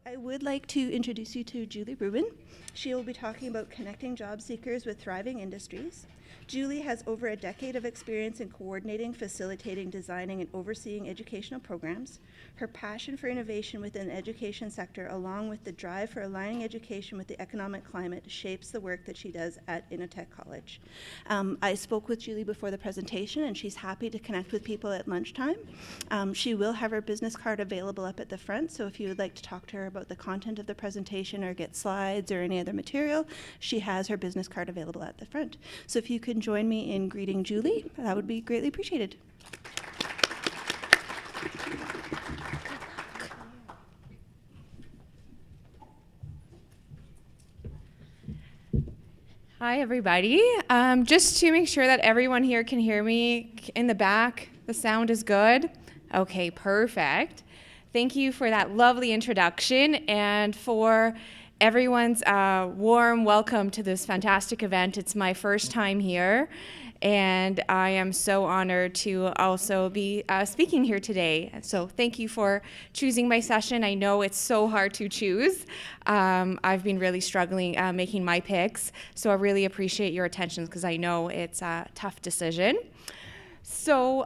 So I would like to introduce you to Julie Rubin. She will be talking about connecting job seekers with thriving industries. Julie has over a decade of experience in coordinating, facilitating, designing, and overseeing educational programs. Her passion for innovation within the education sector, along with the drive for aligning education with the economic climate, shapes the work that she does at Innotech College. I spoke with Julie before the presentation, and she's happy to connect with people at lunchtime. She will have her business card available up at the front, so if you would like to talk to her about the content of the presentation or get slides or any other material, she has her business card available at the front. So if you can join me in greeting Julie, that would be greatly appreciated. Hi, everybody. Just to make sure that everyone here can hear me in the back, the sound is good? Okay, perfect. Thank you for that lovely introduction and for everyone's warm welcome to this fantastic event. It's my first time here, and I am so honored to also be speaking here today. So thank you for choosing my session. I know it's so hard to choose. I've been really struggling making my picks, so I really appreciate your attention because I know it's a tough decision. So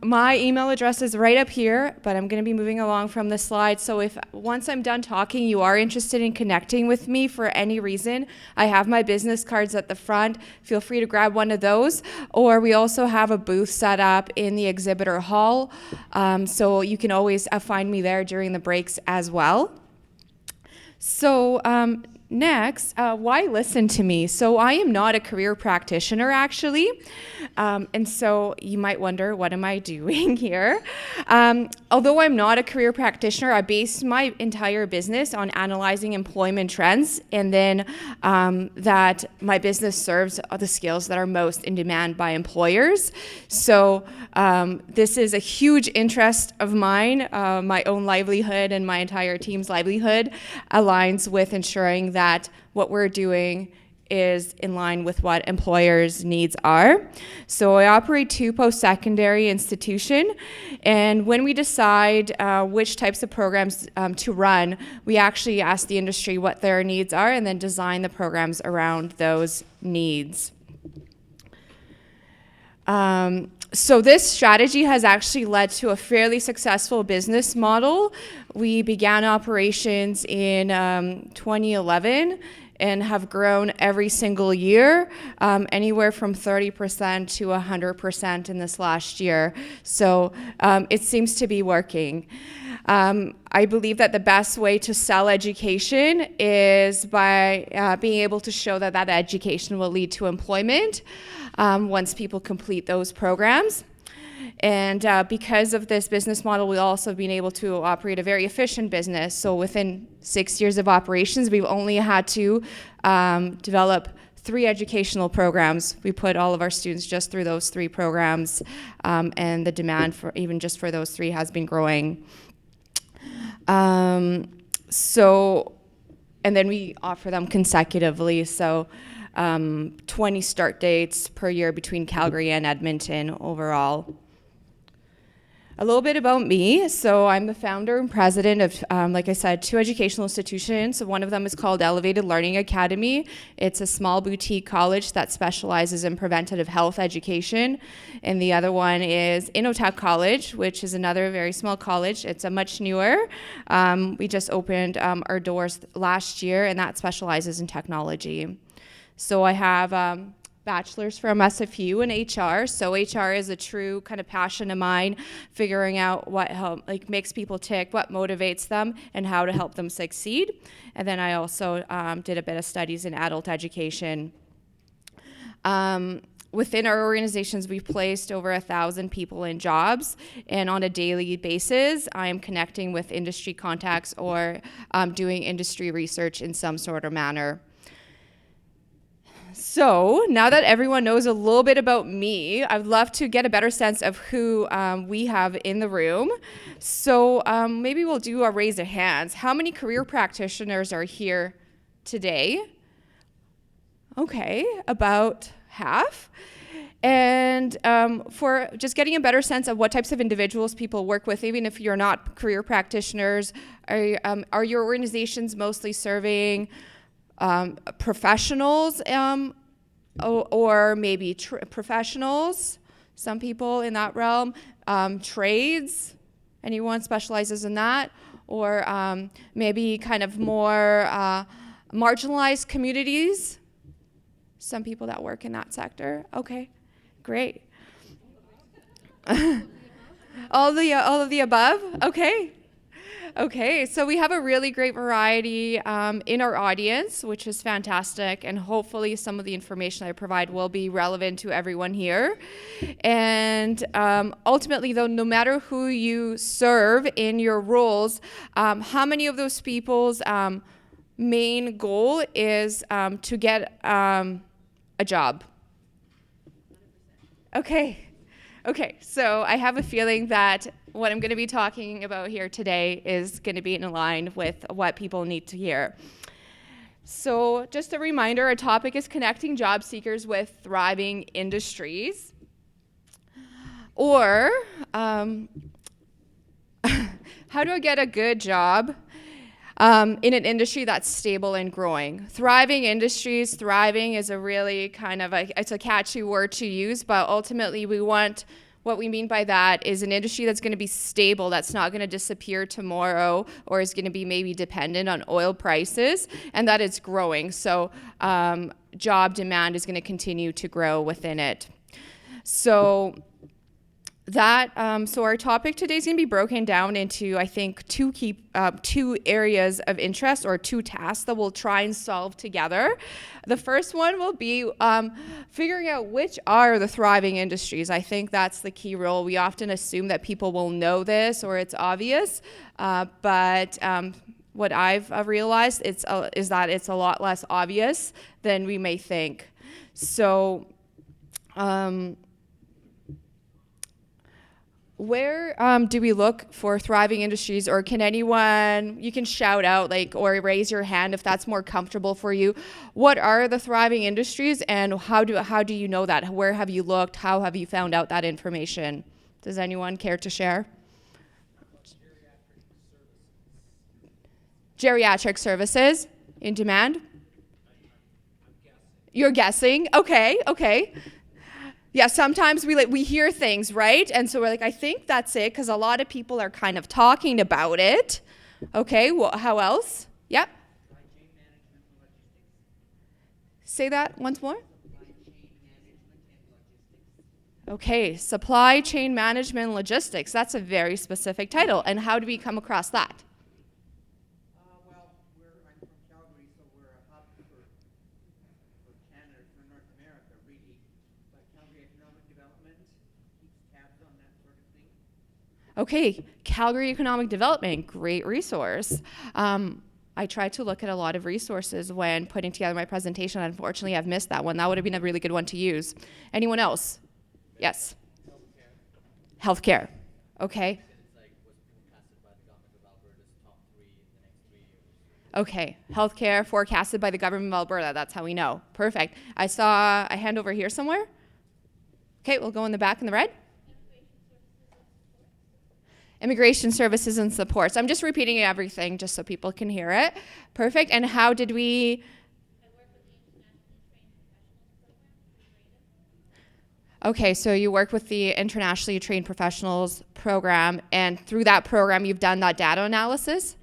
my email address is right up here, but I'm going to be moving along from the slide. So if once I'm done talking, you are interested in connecting with me for any reason, I have my business cards at the front. Feel free to grab one of those. Or we also have a booth set up in the exhibitor hall. So you can always find me there during the breaks as well. So next, why listen to me? So I am not a career practitioner, actually. And so you might wonder, what am I doing here? Although I'm not a career practitioner, I base my entire business on analyzing employment trends, and then that my business serves the skills that are most in demand by employers. So this is a huge interest of mine. My own livelihood and my entire team's livelihood aligns with ensuring that what we're doing is in line with what employers' needs are. So I operate 2 post-secondary institutions, and when we decide which types of programs to run, we actually ask the industry what their needs are and then design the programs around those needs. So this strategy has actually led to a fairly successful business model. We began operations in 2011 and have grown every single year, anywhere from 30% to 100% in this last year. So it seems to be working. I believe that the best way to sell education is by being able to show that that education will lead to employment once people complete those programs. And because of this business model, we've also been able to operate a very efficient business. So within 6 years of operations, we've only had to develop 3 educational programs. We put all of our students just through those 3 programs, and the demand for even just for those 3 has been growing. And then we offer them consecutively. So 20 start dates per year between Calgary and Edmonton overall. A little bit about me. So I'm the founder and president of, like I said, 2 educational institutions. So one of them is called Elevated Learning Academy. It's a small boutique college that specializes in preventative health education. And the other one is Innotech College, which is another very small college. It's a much newer. We just opened our doors last year, and that specializes in technology. So I have bachelor's from SFU in HR. So HR is a true kind of passion of mine, figuring out what makes people tick, what motivates them, and how to help them succeed. And then I also did a bit of studies in adult education. Within our organizations, we've placed over 1,000 people in jobs, and on a daily basis, I am connecting with industry contacts or doing industry research in some sort of manner. So now that everyone knows a little bit about me, I'd love to get a better sense of who we have in the room. So maybe we'll do a raise of hands. How many career practitioners are here today? Okay, about half. And for just getting a better sense of what types of individuals people work with, even if you're not career practitioners, are your organizations mostly serving professionals or maybe professionals, some people in that realm, trades, anyone specializes in that, or maybe kind of more marginalized communities, some people that work in that sector. Okay, great. All of the above? Okay. Okay, so we have a really great variety in our audience, which is fantastic, and hopefully some of the information I provide will be relevant to everyone here. And ultimately, though, no matter who you serve in your roles, how many of those people's main goal is to get a job? Okay, so I have a feeling that what I'm going to be talking about here today is going to be in line with what people need to hear. So just a reminder, our topic is connecting job seekers with thriving industries. Or how do I get a good job in an industry that's stable and growing? Thriving industries, thriving is a really kind of it's a catchy word to use, but ultimately what we mean by that is an industry that's going to be stable, that's not going to disappear tomorrow, or is going to be maybe dependent on oil prices, and that it's growing. So job demand is going to continue to grow within it. So our topic today is going to be broken down into, I think, two areas of interest, or two tasks that we'll try and solve together. The first one will be figuring out which are the thriving industries. I think that's the key role. We often assume that people will know this or it's obvious, but what I've realized is that it's a lot less obvious than we may think. So where do we look for thriving industries, or can anyone, you can shout out or raise your hand if that's more comfortable for you. What are the thriving industries, and how do you know that? Where have you looked? How have you found out that information? Does anyone care to share? Geriatric services in demand? You're guessing? Okay. Yeah, sometimes we hear things, right? And so we're like, I think that's it, because a lot of people are kind of talking about it. Okay, well, how else? Yep. Say that once more. Okay, supply chain management and logistics. That's a very specific title. And how do we come across that? I'm from Calgary, so we're a hub for Canada, for North America, really. But Calgary Economic Development keeps tabs on that sort of thing. Okay, Calgary Economic Development, great resource. I tried to look at a lot of resources when putting together my presentation. Unfortunately, I've missed that one. That would have been a really good one to use. Anyone else? Yes? Healthcare. Okay. Okay, healthcare forecasted by the government of Alberta. That's how we know. Perfect. I saw a hand over here somewhere. Okay, we'll go in the back in the red. Immigration services and supports. I'm just repeating everything just so people can hear it. Perfect. And how did we... Okay, so you work with the Internationally Trained Professionals program, and through that program, you've done that data analysis?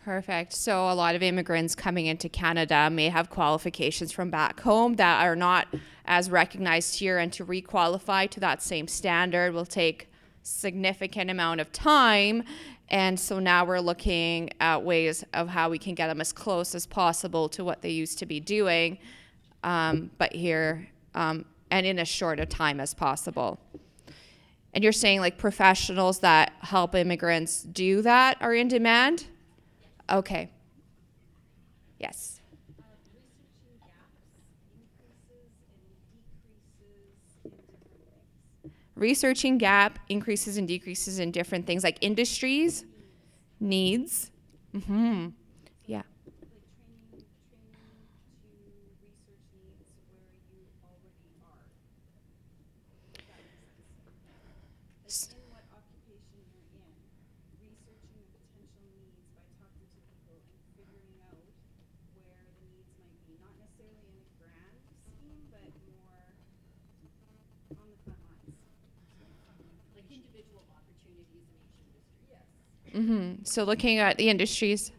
Perfect. So a lot of immigrants coming into Canada may have qualifications from back home that are not as recognized here, and to requalify to that same standard will take significant amount of time. And so now we're looking at ways of how we can get them as close as possible to what they used to be doing. but here and in as short a time as possible. And you're saying like professionals that help immigrants do that are in demand? Okay. Yes. Researching gap increases and decreases in different things like industries, needs. Mm-hmm. Yeah. Mm-hmm. So looking at the industries.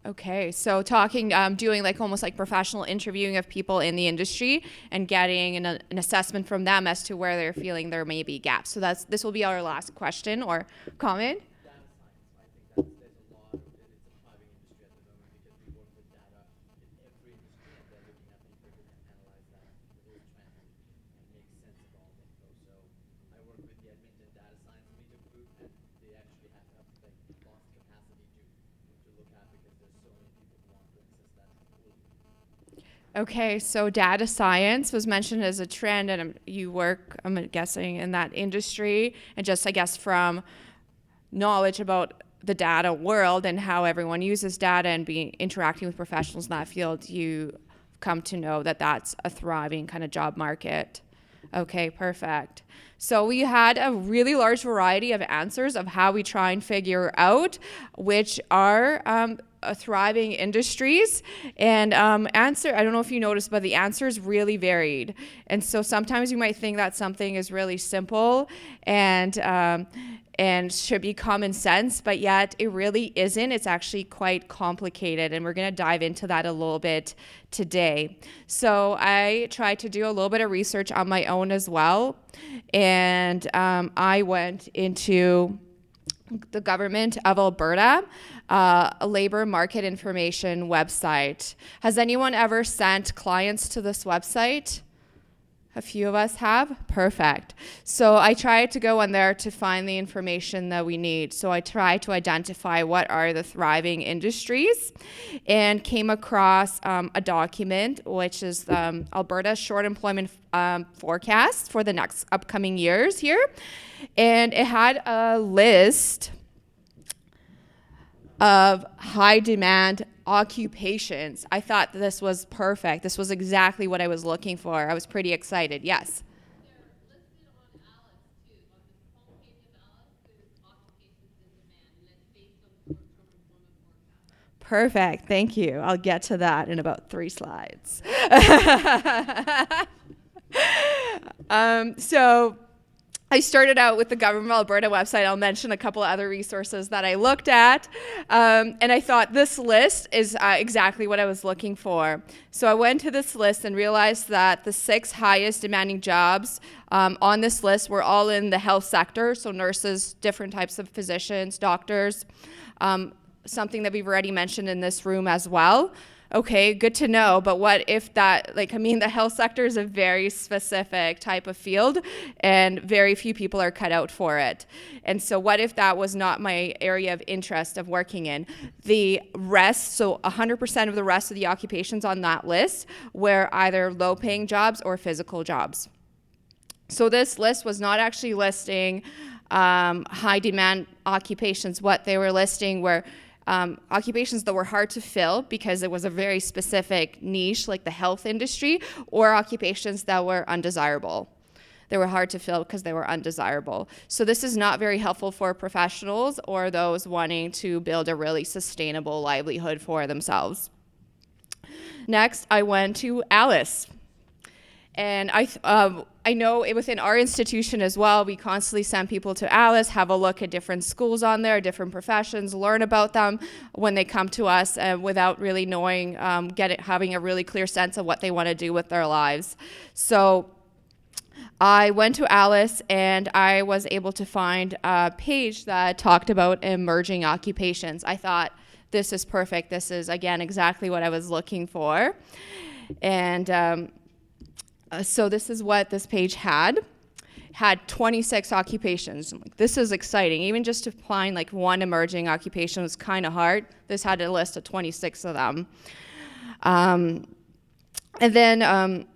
Okay, so talking, doing like almost like professional interviewing of people in the industry and getting an assessment from them as to where they're feeling there may be gaps. So this will be our last question or comment. Data science, I think that there's a lot of it. It's a thriving industry at the moment because we work with data in every industry and then looking at the info, we can analyze that, those trends, and make sense of all the info. So I work with the Edmonton Data Science Meetup group, and they actually have like lost capacity to look at because there's so many people who want to access that tool. Okay, so data science was mentioned as a trend, and you work, I'm guessing, in that industry, and just I guess from knowledge about the data world and how everyone uses data and being interacting with professionals in that field, you come to know that that's a thriving kind of job market. Okay, perfect. So we had a really large variety of answers of how we try and figure out which are thriving industries. And answer, I don't know if you noticed, but the answers really varied. And so sometimes you might think that something is really simple and should be common sense, but yet it really isn't. It's actually quite complicated, and we're going to dive into that a little bit today. So I tried to do a little bit of research on my own as well, and I went into the Government of Alberta, a labor market information website. Has anyone ever sent clients to this website? A few of us have? Perfect. So I tried to go on there to find the information that we need. So I tried to identify what are the thriving industries and came across a document, which is the Alberta Short Employment Forecast for the next upcoming years here. And it had a list of high demand occupations. I thought this was perfect. This was exactly what I was looking for. I was pretty excited. Yes. They're listed on Alice too. On the homepage of Alice, there's occupations in demand, and it's based on the short-term employment forecast. Perfect. Thank you. I'll get to that in about 3 slides. So I started out with the Government of Alberta website. I'll mention a couple of other resources that I looked at. And I thought this list is exactly what I was looking for. So I went to this list and realized that the 6 highest demanding jobs on this list were all in the health sector. So nurses, different types of physicians, doctors, something that we've already mentioned in this room as well. Okay, good to know, but what if that, the health sector is a very specific type of field and very few people are cut out for it. And so what if that was not my area of interest of working in? The rest, so 100% of the rest of the occupations on that list were either low-paying jobs or physical jobs. So this list was not actually listing high-demand occupations. What they were listing were occupations that were hard to fill because it was a very specific niche like the health industry, or occupations that were undesirable. They were hard to fill because they were undesirable. So this is not very helpful for professionals or those wanting to build a really sustainable livelihood for themselves. Next, I went to Alice. And I know within our institution as well, we constantly send people to Alice, have a look at different schools on there, different professions, learn about them when they come to us without really knowing, having a really clear sense of what they want to do with their lives. So I went to Alice and I was able to find a page that talked about emerging occupations. I thought, this is perfect. This is, again, exactly what I was looking for. And so this is what this page had 26 occupations. I'm like, this is exciting. Even just applying like one emerging occupation was kind of hard. This had a list of 26 of them. And then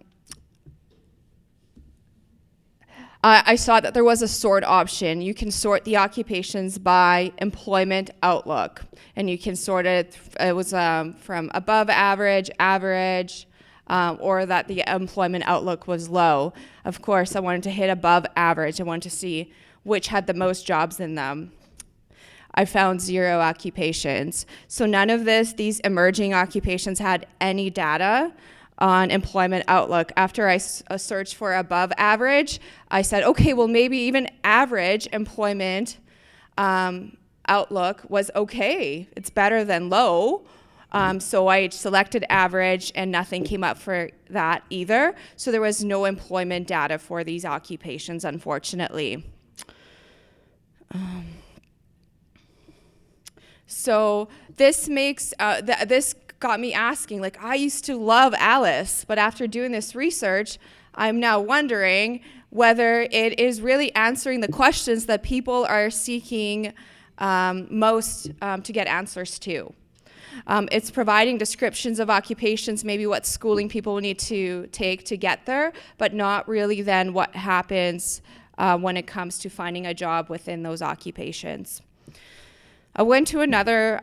I saw that there was a sort option. You can sort the occupations by employment outlook. And you can sort it was from above average, average, or that the employment outlook was low. Of course, I wanted to hit above average. I wanted to see which had the most jobs in them. I found 0 occupations. So none of these emerging occupations had any data on employment outlook. After I searched for above average, I said, okay, well, maybe even average employment outlook was okay. It's better than low. So I selected average and nothing came up for that either. So there was no employment data for these occupations, unfortunately. So this makes, this got me asking, like, I used to love Alice, but after doing this research, I'm now wondering whether it is really answering the questions that people are seeking most to get answers to. It's providing descriptions of occupations, maybe what schooling people need to take to get there, but not really then what happens when it comes to finding a job within those occupations. I went to another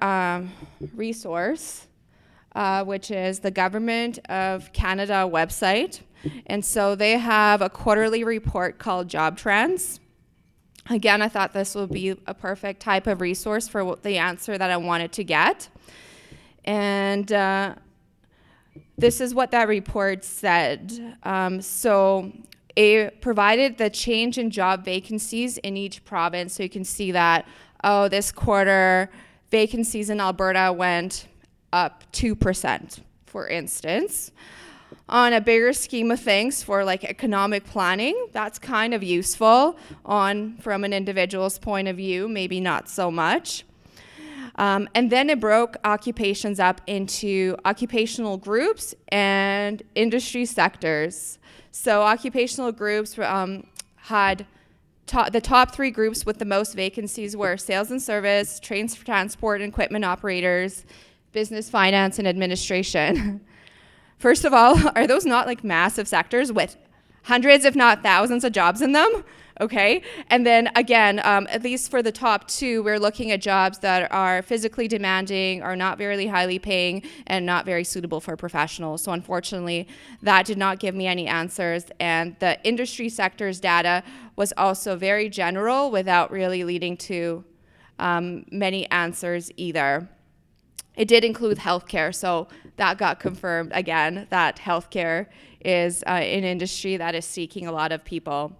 resource, which is the Government of Canada website. And so they have a quarterly report called Job Trends. Again, I thought this would be a perfect type of resource for the answer that I wanted to get. And this is what that report said. So it provided the change in job vacancies in each province. So you can see that, oh, this quarter, vacancies in Alberta went up 2%, for instance. On a bigger scheme of things for like economic planning, that's kind of useful from an individual's point of view, maybe not so much. And then it broke occupations up into occupational groups and industry sectors. So occupational groups had the top 3 groups with the most vacancies were sales and service, transport and equipment operators, business, finance, and administration. First of all, are those not like massive sectors with hundreds, if not thousands of jobs in them? Okay, and then again, at least for the top 2, we're looking at jobs that are physically demanding, are not very highly paying, and not very suitable for professionals. So unfortunately, that did not give me any answers. And the industry sector's data was also very general without really leading to many answers either. It did include healthcare, so that got confirmed again, that healthcare is an industry that is seeking a lot of people.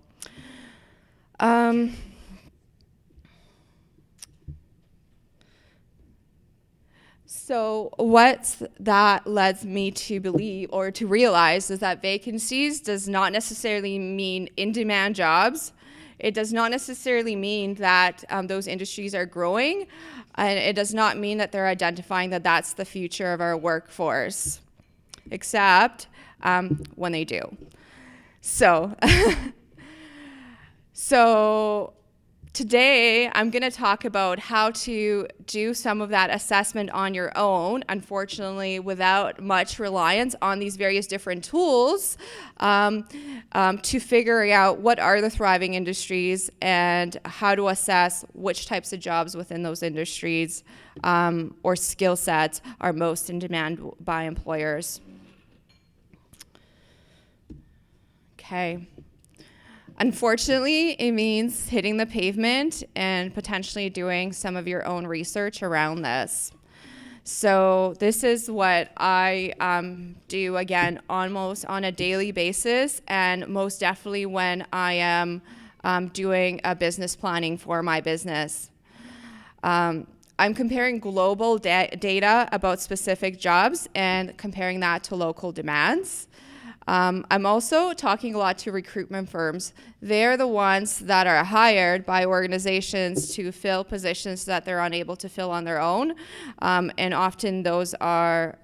So what that led me to believe or to realize is that vacancies does not necessarily mean in-demand jobs. It does not necessarily mean that those industries are growing, and it does not mean that they're identifying that that's the future of our workforce, except when they do. So, so today I'm going to talk about how to do some of that assessment on your own, unfortunately without much reliance on these various different tools to figure out what are the thriving industries and how to assess which types of jobs within those industries or skill sets are most in demand by employers. Okay. Unfortunately, it means hitting the pavement and potentially doing some of your own research around this. So this is what I do, again, almost on a daily basis, and most definitely when I am doing a business planning for my business. I'm comparing global data about specific jobs and comparing that to local demands. I'm also talking a lot to recruitment firms. They're the ones that are hired by organizations to fill positions that they're unable to fill on their own. And often those are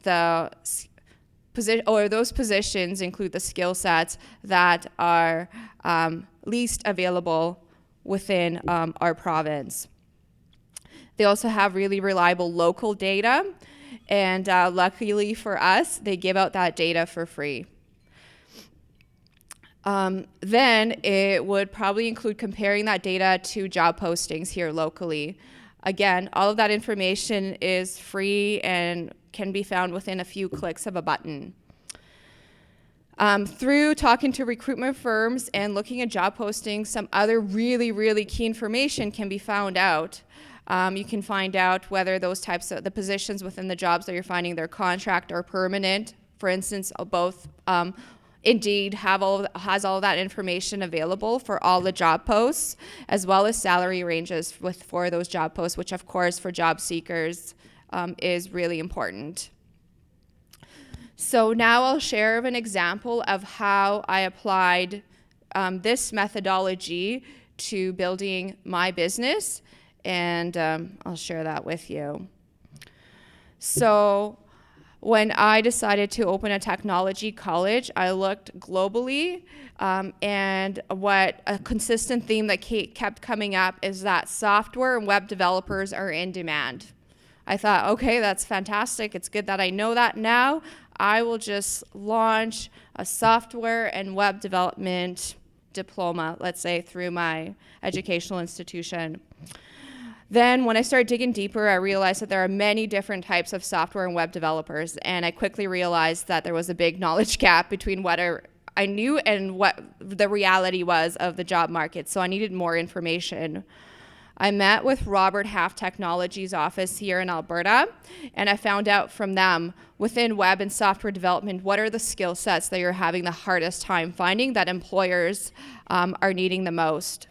those positions include the skill sets that are least available within our province. They also have really reliable local data, and luckily for us, they give out that data for free. Then it would probably include comparing that data to job postings here locally. Again, all of that information is free and can be found within a few clicks of a button. Through talking to recruitment firms and looking at job postings, some other really, really key information can be found out. You can find out whether those types of the positions within the jobs that you're finding, they're contract or permanent. For instance, both Indeed has all of that information available for all the job posts, as well as salary ranges for those job posts, which of course for job seekers is really important. So now I'll share an example of how I applied this methodology to building my business, and I'll share that with you. So when I decided to open a technology college, I looked globally, and what a consistent theme that kept coming up is that software and web developers are in demand. I thought, okay, that's fantastic. It's good that I know that now. I will just launch a software and web development diploma, let's say, through my educational institution. Then when I started digging deeper, I realized that there are many different types of software and web developers, and I quickly realized that there was a big knowledge gap between what I knew and what the reality was of the job market, so I needed more information. I met with Robert Half Technologies office here in Alberta, and I found out from them within web and software development, what are the skill sets that you're having the hardest time finding that employers are needing the most.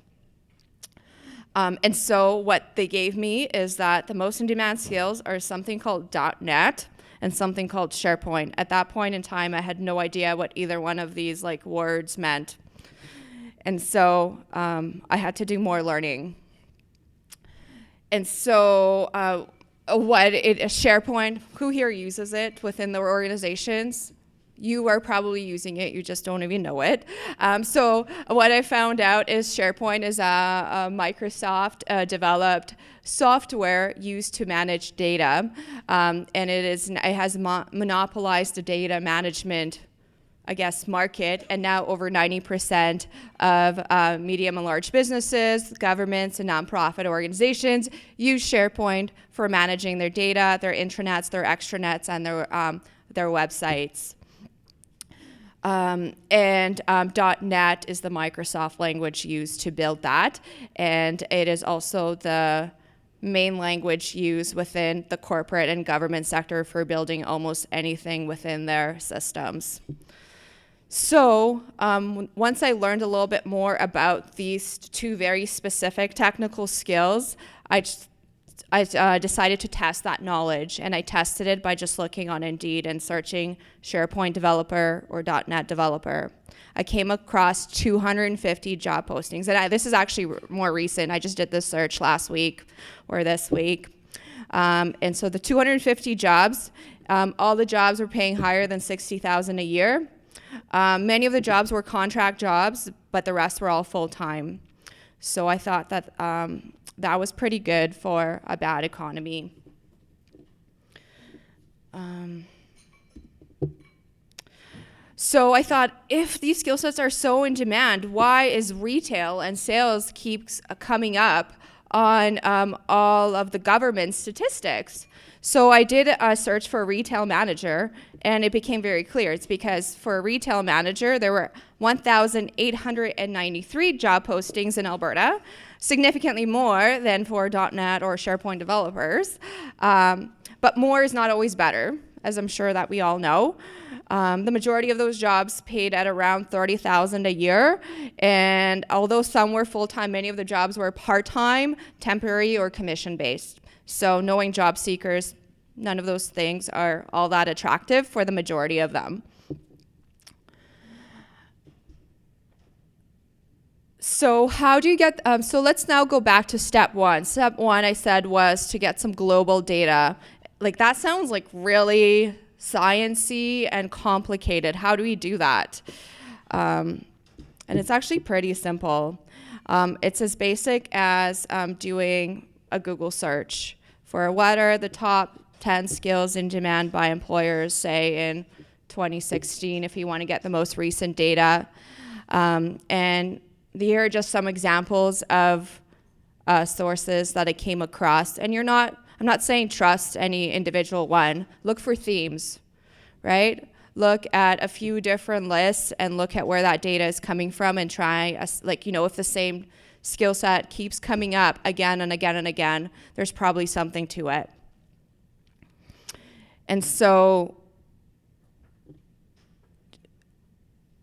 And so what they gave me is that the most in-demand skills are something called .NET and something called SharePoint. At that point in time, I had no idea what either one of these words meant. And so I had to do more learning. And so SharePoint, who here uses it within their organizations? You are probably using it, you just don't even know it. So what I found out is SharePoint is a Microsoft developed software used to manage data, and it has monopolized the data management, I guess, market, and now over 90% of medium and large businesses, governments, and nonprofit organizations use SharePoint for managing their data, their intranets, their extranets, and their websites. .NET is the Microsoft language used to build that, and it is also the main language used within the corporate and government sector for building almost anything within their systems. So once I learned a little bit more about these two very specific technical skills, I decided to test that knowledge, and I tested it by just looking on Indeed and searching SharePoint developer or .NET developer. I came across 250 job postings, and this is actually more recent. I just did this search last week or this week. And so the 250 jobs, all the jobs were paying higher than $60,000 a year. Many of the jobs were contract jobs, but the rest were all full-time. So I thought that that was pretty good for a bad economy. So I thought, if these skill sets are so in demand, why is retail and sales keeps coming up on all of the government statistics? So I did a search for a retail manager, and it became very clear. It's because for a retail manager, there were 1,893 job postings in Alberta, significantly more than for .NET or SharePoint developers. But more is not always better, as I'm sure that we all know. The majority of those jobs paid at around $30,000 a year, and although some were full-time, many of the jobs were part-time, temporary, or commission-based. So knowing job seekers, none of those things are all that attractive for the majority of them. So how do you get, so let's now go back to step one. Step one, I said, was to get some global data. Like, that sounds like really science-y and complicated. How do we do that? And it's actually pretty simple. It's as basic as doing a Google search for what are the top 10 skills in demand by employers, say in 2016, if you want to get the most recent data. And here are just some examples of sources that I came across. And I'm not saying trust any individual one. Look for themes, right? Look at a few different lists and look at where that data is coming from and try, if the same skill set keeps coming up again and again and again, there's probably something to it. And so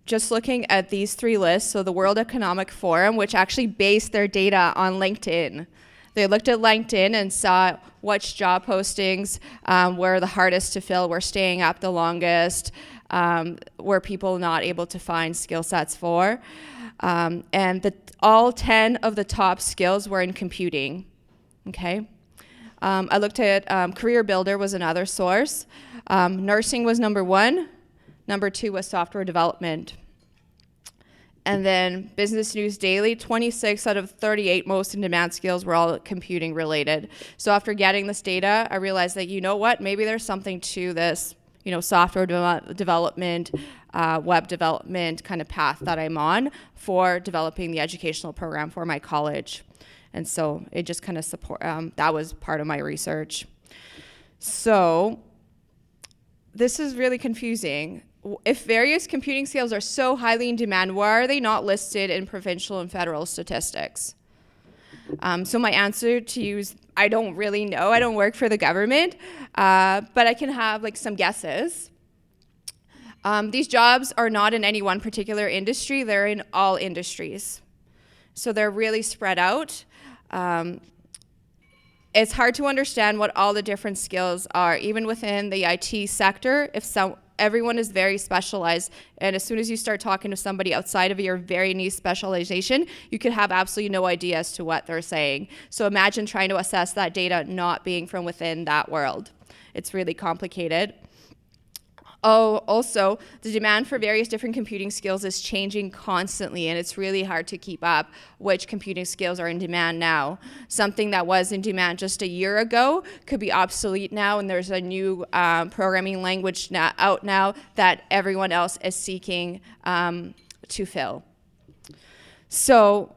just looking at these three lists, so the World Economic Forum, which actually based their data on LinkedIn. They looked at LinkedIn and saw which job postings were the hardest to fill, were staying up the longest, were people not able to find skill sets for. And all 10 of the top skills were in computing, okay? I looked at Career Builder was another source. Nursing was number 1. Number 2 was software development. And then Business News Daily, 26 out of 38 most in-demand skills were all computing related. So after getting this data, I realized that, you know what, maybe there's something to this, software development, web development kind of path that I'm on for developing the educational program for my college. And so it just kind of that was part of my research. So this is really confusing. If various computing skills are so highly in demand, why are they not listed in provincial and federal statistics? So my answer to you is I don't really know. I don't work for the government, but I can have some guesses. These jobs are not in any one particular industry. They're in all industries. So they're really spread out. It's hard to understand what all the different skills are, even within the IT sector. Everyone is very specialized, and as soon as you start talking to somebody outside of your very niche specialization, you could have absolutely no idea as to what they're saying. So imagine trying to assess that data not being from within that world. It's really complicated. Oh, also, the demand for various different computing skills is changing constantly, and it's really hard to keep up which computing skills are in demand now. Something that was in demand just a year ago could be obsolete now, and there's a new programming language out now that everyone else is seeking to fill. So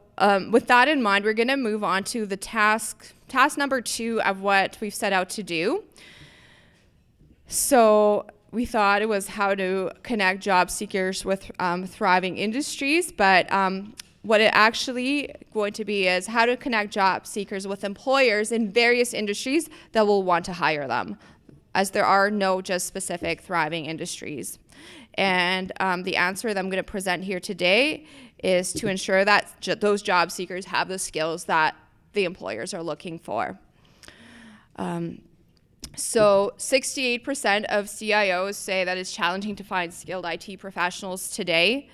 with that in mind, we're going to move on to the task number 2 of what we've set out to do. So we thought it was how to connect job seekers with thriving industries, but what it actually going to be is how to connect job seekers with employers in various industries that will want to hire them, as there are no just specific thriving industries. And the answer that I'm going to present here today is to ensure that those job seekers have the skills that the employers are looking for. So 68% of CIOs say that it's challenging to find skilled IT professionals today.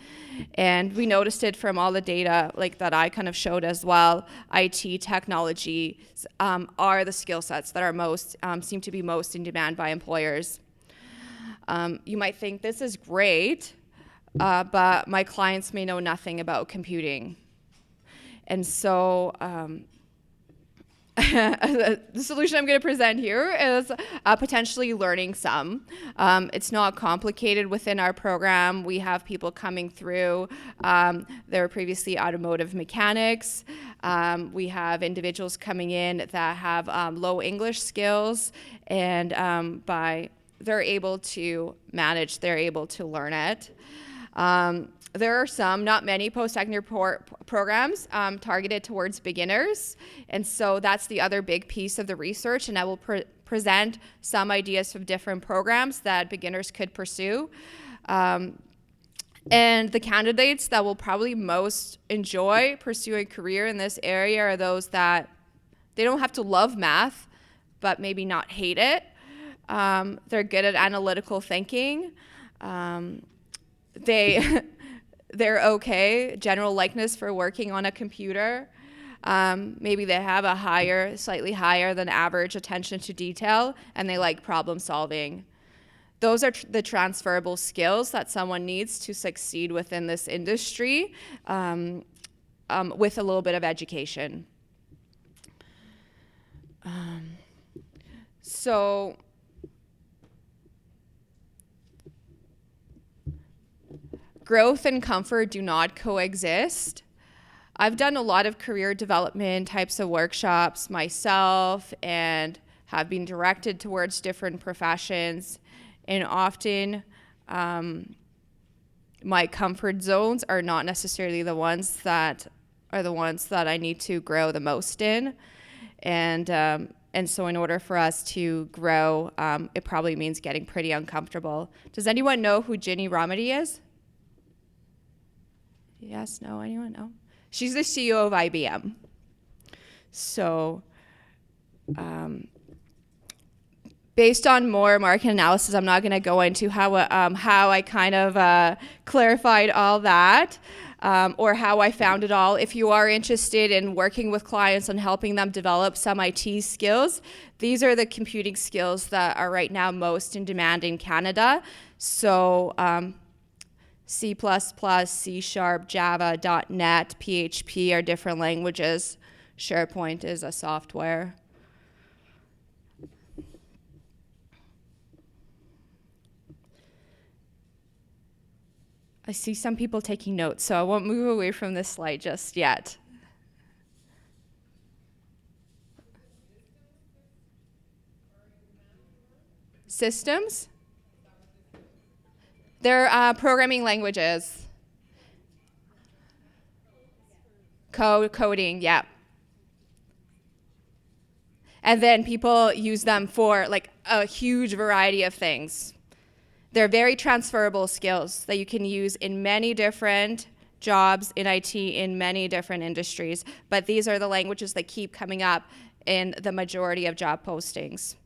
And we noticed it from all the data that I kind of showed as well. IT technology are the skill sets that are seem to be most in demand by employers. You might think this is great, but my clients may know nothing about computing. And so the solution I'm going to present here is potentially learning some. It's not complicated within our program. We have people coming through. They were previously automotive mechanics. We have individuals coming in that have low English skills, and they're able to manage, they're able to learn it. There are some, not many, post-secondary programs targeted towards beginners. And so that's the other big piece of the research. And I will present some ideas from different programs that beginners could pursue. And the candidates that will probably most enjoy pursuing a career in this area are those that they don't have to love math, but maybe not hate it. They're good at analytical thinking. they're okay, general likeness for working on a computer. Maybe they have a higher, slightly higher than average attention to detail, and they like problem solving. Those are the transferable skills that someone needs to succeed within this industry with a little bit of education. So growth and comfort do not coexist. I've done a lot of career development types of workshops myself and have been directed towards different professions. And often my comfort zones are not necessarily the ones that I need to grow the most in. And so in order for us to grow, it probably means getting pretty uncomfortable. Does anyone know who Ginny Rometty is? Yes, no, anyone? No? She's the CEO of IBM. So based on more market analysis, I'm not going to go into how I kind of clarified all that or how I found it all. If you are interested in working with clients and helping them develop some IT skills, these are the computing skills that are right now most in demand in Canada. So C++, C#, Java, .NET, PHP are different languages. SharePoint is a software. I see some people taking notes, so I won't move away from this slide just yet. Systems? They're programming languages. Coding, yeah. And then people use them for like a huge variety of things. They're very transferable skills that you can use in many different jobs in IT in many different industries. But these are the languages that keep coming up in the majority of job postings.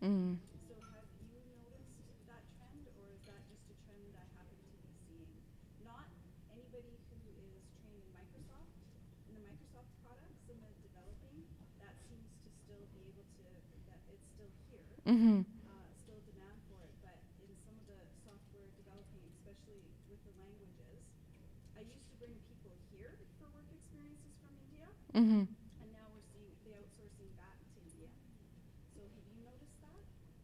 Mm. So have you noticed that trend, or is that just a trend I happen to be seeing? Not anybody who is trained in Microsoft, in the Microsoft products and the developing, that seems to still be able to, that it's still here, Mm-hmm. Still demand for it, but in some of the software developing, especially with the languages, I used to bring people here for work experiences from India, Mm-hmm. and now we're seeing the outsourcing back to India. So have you noticed that?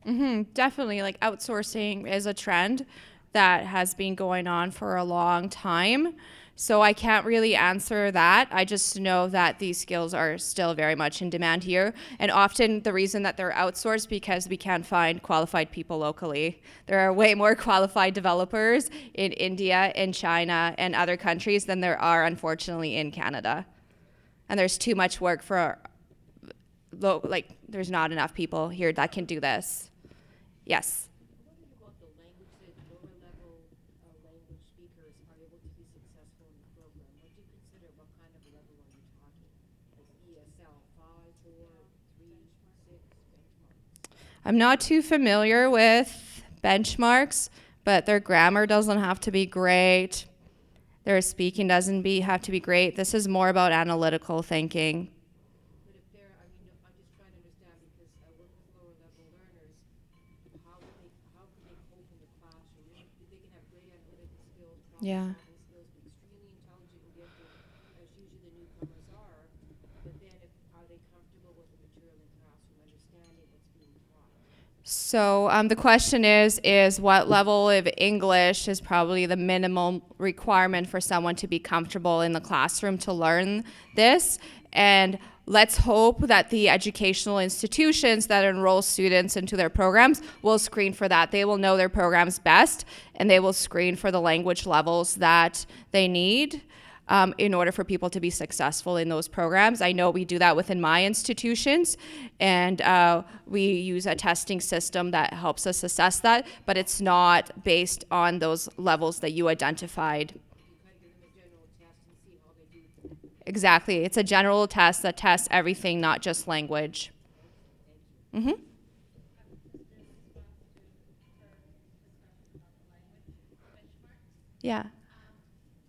Mm-hmm. Definitely, like outsourcing is a trend that has been going on for a long time. So I can't really answer that. I just know that these skills are still very much in demand here. And often the reason that they're outsourced because we can't find qualified people locally. There are way more qualified developers in India, in China, and other countries than there are, unfortunately, in Canada. And there's too much work for, there's not enough people here that can do this. Yes? What about the language that lower level language speakers are able to be successful in the program? What do you consider, what kind of level are you talking? Like ESL 5, 4, 3, 6 benchmarks? I'm not too familiar with benchmarks, but their grammar doesn't have to be great. Their speaking doesn't have to be great. This is more about analytical thinking. But if they're, I mean, I'm just trying to understand because I work with lower level learners. How can they cope in the classroom? They can have great analytical skills, Yeah. problem solving skills, be extremely intelligent and gifted, as usually the newcomers are. But then, are they comfortable with the material in classroom, understanding what's being taught? So the question is what level of English is probably the minimum requirement for someone to be comfortable in the classroom to learn this? And let's hope that the educational institutions that enroll students into their programs will screen for that. They will know their programs best, and they will screen for the language levels that they need. in order for people to be successful in those programs. I know we do that within my institutions, and we use a testing system that helps us assess that, but it's not based on those levels that you identified. Exactly. It's a general test that tests everything, not just language. Mm-hmm. Yeah.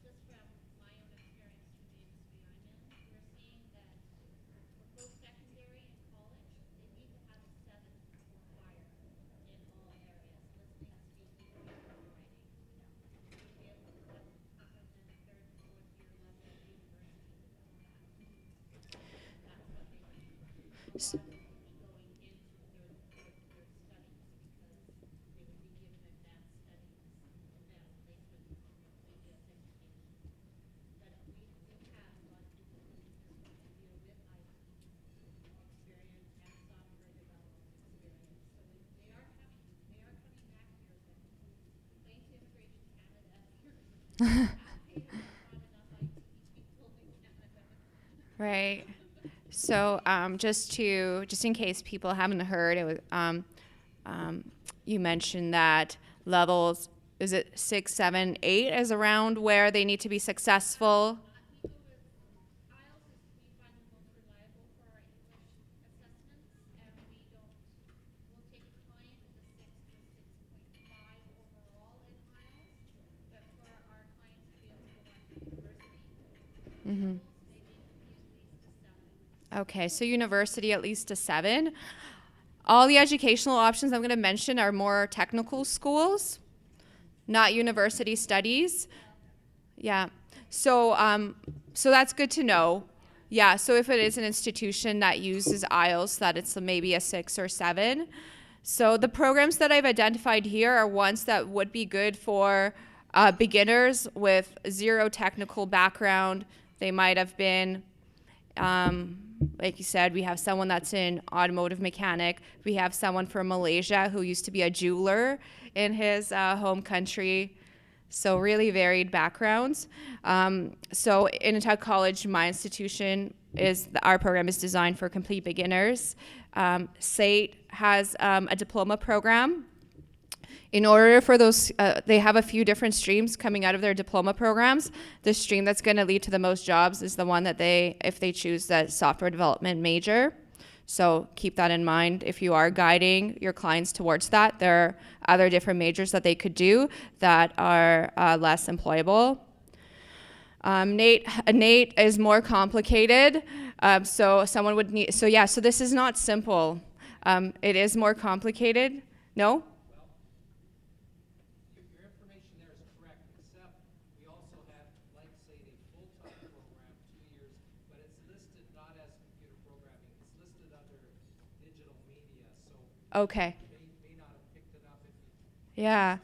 Just from my own experience with the industry I'm in, we're seeing that for post-secondary and college, they need to have a 7 or higher in all areas, listening, speaking, reading, and writing. To be able to have people in third and fourth year level of university with that. That's what they need. A lot of them would be going into third and fourth year studies because they would be given advanced studies, advanced placement, previous education. But we have a lot of people in this deal with IT experience and software development experience. So they are coming back here, but complain to Immigration Canada. Not enough IT people in Canada. Right. So just in case people haven't heard, it was you mentioned that levels, is it 6, 7, 8 is around where they need to be successful? We go with IELTS is we find the most reliable for our English assessments, and we'll take a client with a 6 to 6.5 overall in IELTS, but for our clients to be able to go on to university, Mm-hmm. they need to be at least a 7. Okay, so university at least a 7. All the educational options I'm going to mention are more technical schools, not university studies. Yeah. So so that's good to know. Yeah, so if it is an institution that uses IELTS, that it's maybe a 6 or 7. So the programs that I've identified here are ones that would be good for beginners with zero technical background. They might have been like you said, we have someone that's in automotive mechanic. We have someone from Malaysia who used to be a jeweler in his home country. So really varied backgrounds. So in Intact College, my institution our program is designed for complete beginners. SAIT has a diploma program. In order for those, they have a few different streams coming out of their diploma programs. The stream that's going to lead to the most jobs is the one that if they choose the software development major. So keep that in mind if you are guiding your clients towards that. There are other different majors that they could do that are less employable. NATE is more complicated. So someone would need, so this is not simple. It is more complicated. No? Your information there is correct, except we also have, like, say, a full-time program, 2 years, but it's listed not as computer programming. It's listed under digital media, so Okay. may not have picked it up if you. Yeah.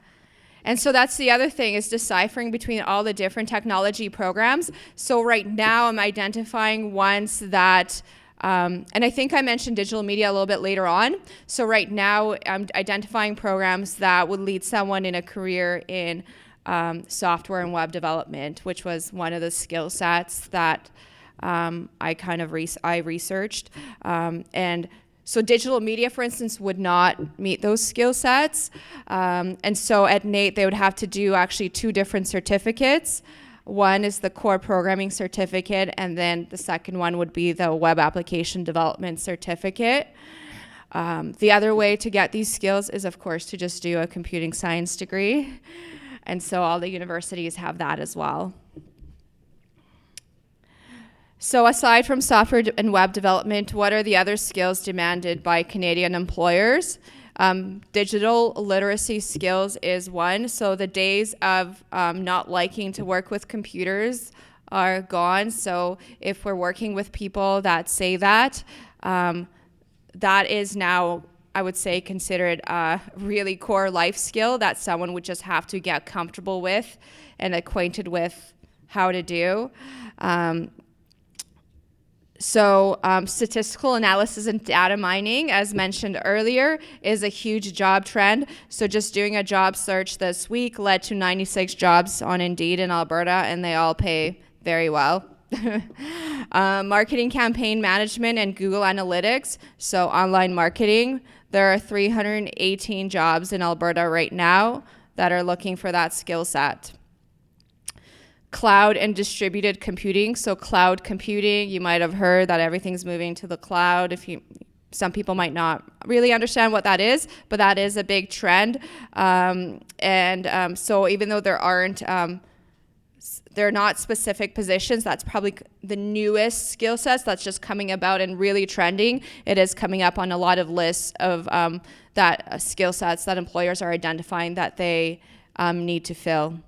And so that's the other thing, is deciphering between all the different technology programs. So right now I'm identifying ones that, and I think I mentioned digital media a little bit later on. So right now I'm identifying programs that would lead someone in a career in software and web development, which was one of the skill sets that I researched. And so digital media, for instance, would not meet those skill sets. And so at NATE, they would have to do actually 2 different certificates. One is the core programming certificate, and then the second one would be the web application development certificate. The other way to get these skills is, of course, to just do a computing science degree. And so all the universities have that as well. So aside from software and web development, what are the other skills demanded by Canadian employers? Digital literacy skills is one. So the days of not liking to work with computers are gone. So if we're working with people that say that, that is now, I would say, considered a really core life skill that someone would just have to get comfortable with and acquainted with how to do. So statistical analysis and data mining, as mentioned earlier, is a huge job trend. So just doing a job search this week led to 96 jobs on Indeed in Alberta, and they all pay very well. Marketing campaign management and Google Analytics, so online marketing. There are 318 jobs in Alberta right now that are looking for that skill set. Cloud and distributed computing. So cloud computing, you might have heard that everything's moving to the cloud. Some people might not really understand what that is, but that is a big trend. So even though they're not specific positions, that's probably the newest skill sets that's just coming about and really trending. It is coming up on a lot of lists of skill sets that employers are identifying that they need to fill.